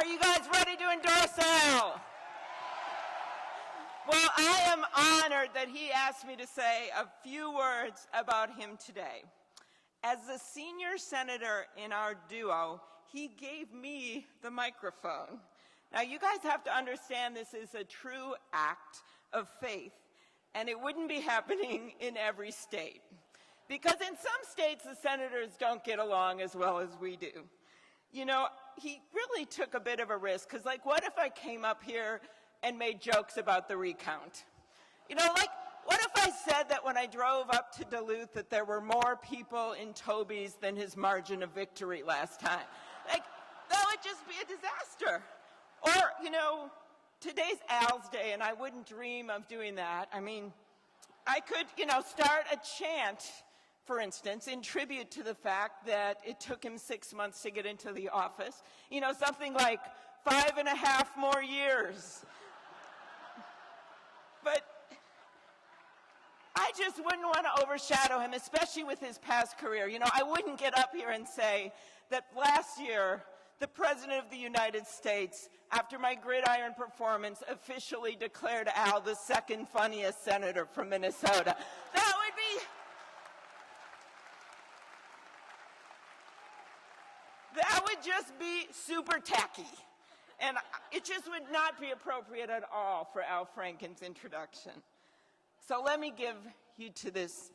Are you guys ready to endorse Al? Well, I am honored that he asked me to say a few words about him today. As the senior senator in our duo, he gave me the microphone. Now, you guys have to understand this is a true act of faith, and it wouldn't be happening in every state. Because in some states, the senators don't get along as well as we do. You know, he really took a bit of a risk, because, like, what if I came up here and made jokes about the recount? You know, like, what if I said that when I drove up to Duluth that there were more people in Toby's than his margin of victory last time? Like, that would just be a disaster. Or, you know, today's Al's Day, and I wouldn't dream of doing that. I mean, I could, you know, start a chant, for instance, in tribute to the fact that it took him 6 months to get into the office. You know, something like 5.5 more years. But I just wouldn't want to overshadow him, especially with his past career. You know, I wouldn't get up here and say that last year, the President of the United States, after my gridiron performance, officially declared Al the second funniest senator from Minnesota. That would just be super tacky. And it just would not be appropriate at all for Al Franken's introduction. So let me give this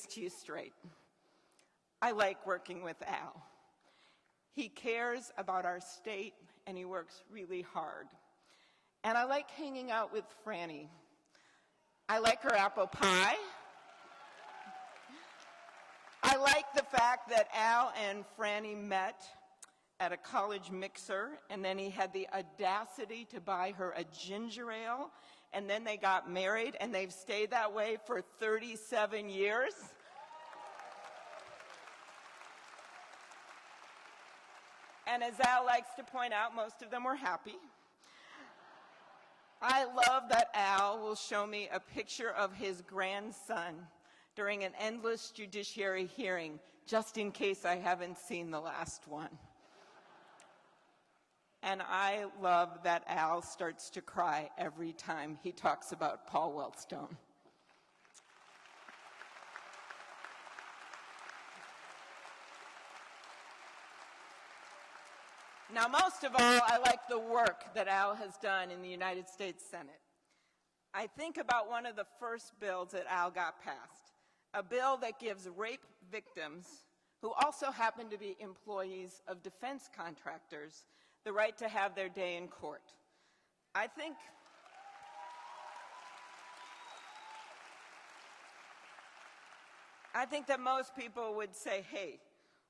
to you straight. I like working with Al. He cares about our state, and he works really hard. And I like hanging out with Franny. I like her apple pie. I like the fact that Al and Franny met at a college mixer, and then he had the audacity to buy her a ginger ale, and then they got married, and they've stayed that way for 37 years. And as Al likes to point out, most of them were happy. I love that Al will show me a picture of his grandson during an endless judiciary hearing, just in case I haven't seen the last one. And I love that Al starts to cry every time he talks about Paul Wellstone. Now, most of all, I like the work that Al has done in the United States Senate. I think about one of the first bills that Al got passed, a bill that gives rape victims, who also happen to be employees of defense contractors, the right to have their day in court. I think that most people would say, hey,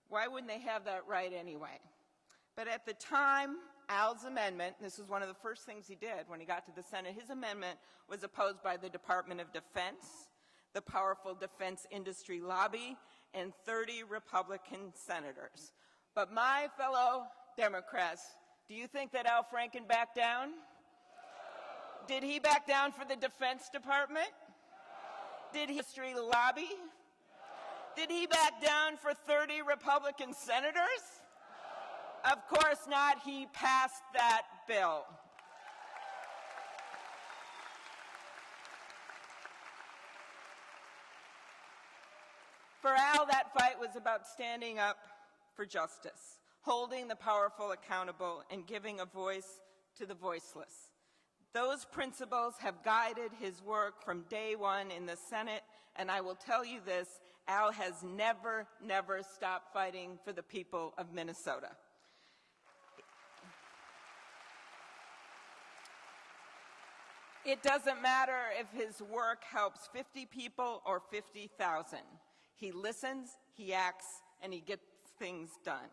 why wouldn't they have that right anyway? But at the time, Al's amendment, and this was one of the first things he did when he got to the Senate, his amendment was opposed by the Department of Defense, the powerful defense industry lobby, and 30 Republican senators. But my fellow Democrats, do you think that Al Franken backed down? No. Did he back down for the Defense Department? No. Did he industry lobby? No. Did he back down for 30 Republican senators? No. Of course not. He passed that bill. For Al, that fight was about standing up for justice, holding the powerful accountable, and giving a voice to the voiceless. Those principles have guided his work from day one in the Senate, and I will tell you this, Al has never, never stopped fighting for the people of Minnesota. It doesn't matter if his work helps 50 people or 50,000. He listens, he acts, and he gets things done.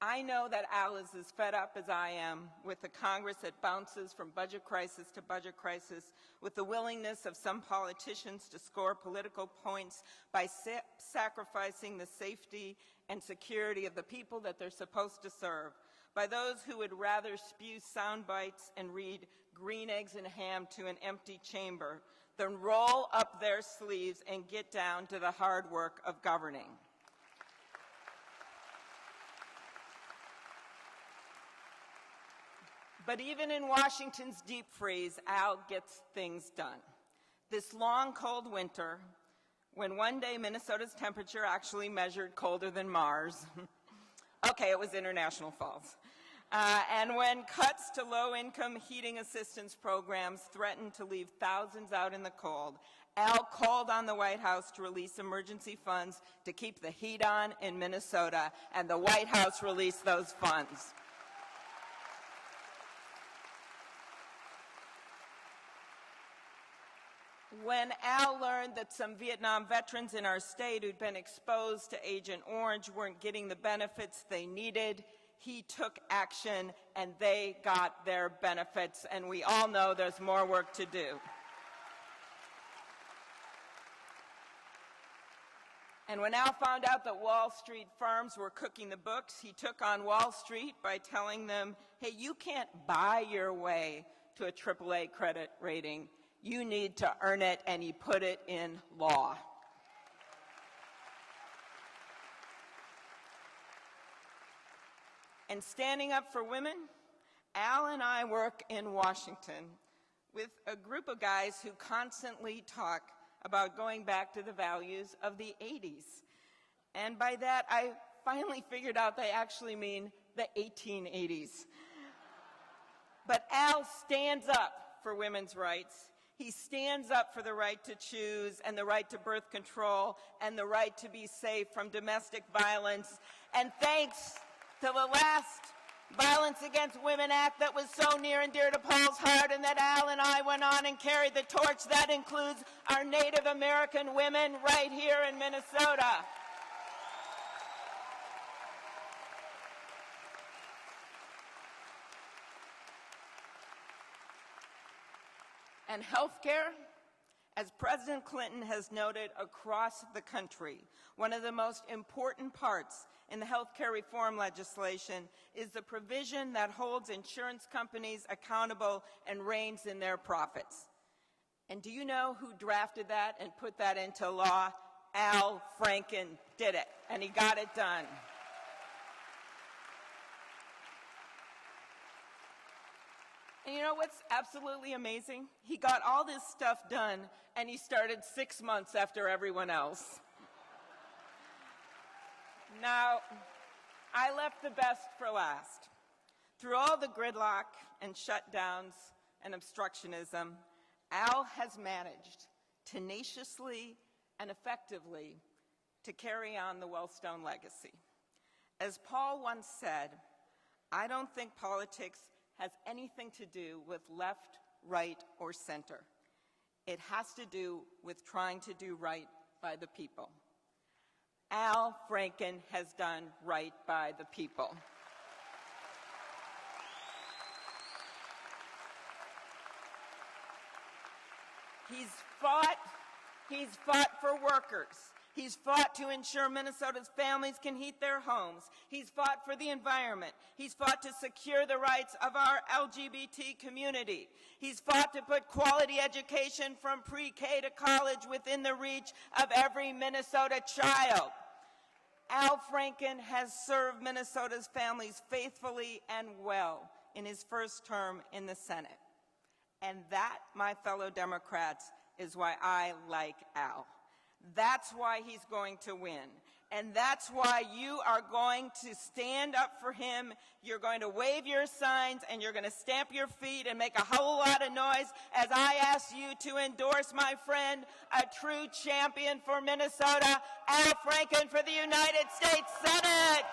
I know that Al is as fed up as I am with a Congress that bounces from budget crisis to budget crisis, with the willingness of some politicians to score political points by sacrificing the safety and security of the people that they're supposed to serve, by those who would rather spew sound bites and read green eggs and ham to an empty chamber than roll up their sleeves and get down to the hard work of governing. But even in Washington's deep freeze, Al gets things done. This long, cold winter, when one day Minnesota's temperature actually measured colder than Mars. Okay, it was International Falls. And when cuts to low-income heating assistance programs threatened to leave thousands out in the cold, Al called on the White House to release emergency funds to keep the heat on in Minnesota, and the White House released those funds. When Al learned that some Vietnam veterans in our state who'd been exposed to Agent Orange weren't getting the benefits they needed, he took action and they got their benefits, and we all know there's more work to do. And when Al found out that Wall Street firms were cooking the books, he took on Wall Street by telling them, hey, you can't buy your way to a AAA credit rating. You need to earn it, and he put it in law. And standing up for women, Al and I work in Washington with a group of guys who constantly talk about going back to the values of the 80s. And by that, I finally figured out they actually mean the 1880s. But Al stands up for women's rights. He stands up for the right to choose and the right to birth control and the right to be safe from domestic violence. And thanks to the last Violence Against Women Act that was so near and dear to Paul's heart, and that Al and I went on and carried the torch, that includes our Native American women right here in Minnesota. And healthcare, as President Clinton has noted across the country, one of the most important parts in the healthcare reform legislation is the provision that holds insurance companies accountable and reins in their profits. And do you know who drafted that and put that into law? Al Franken did it, and he got it done. And you know what's absolutely amazing? He got all this stuff done, and he started 6 months after everyone else. Now, I left the best for last. Through all the gridlock and shutdowns and obstructionism, Al has managed tenaciously and effectively to carry on the Wellstone legacy. As Paul once said, I don't think politics has anything to do with left, right, or center. It has to do with trying to do right by the people. Al Franken has done right by the people. He's fought for workers. He's fought to ensure Minnesota's families can heat their homes. He's fought for the environment. He's fought to secure the rights of our LGBT community. He's fought to put quality education from pre-K to college within the reach of every Minnesota child. Al Franken has served Minnesota's families faithfully and well in his first term in the Senate. And that, my fellow Democrats, is why I like Al. That's why he's going to win. And that's why you are going to stand up for him. You're going to wave your signs, and you're going to stamp your feet and make a whole lot of noise as I ask you to endorse my friend, a true champion for Minnesota, Al Franken, for the United States Senate.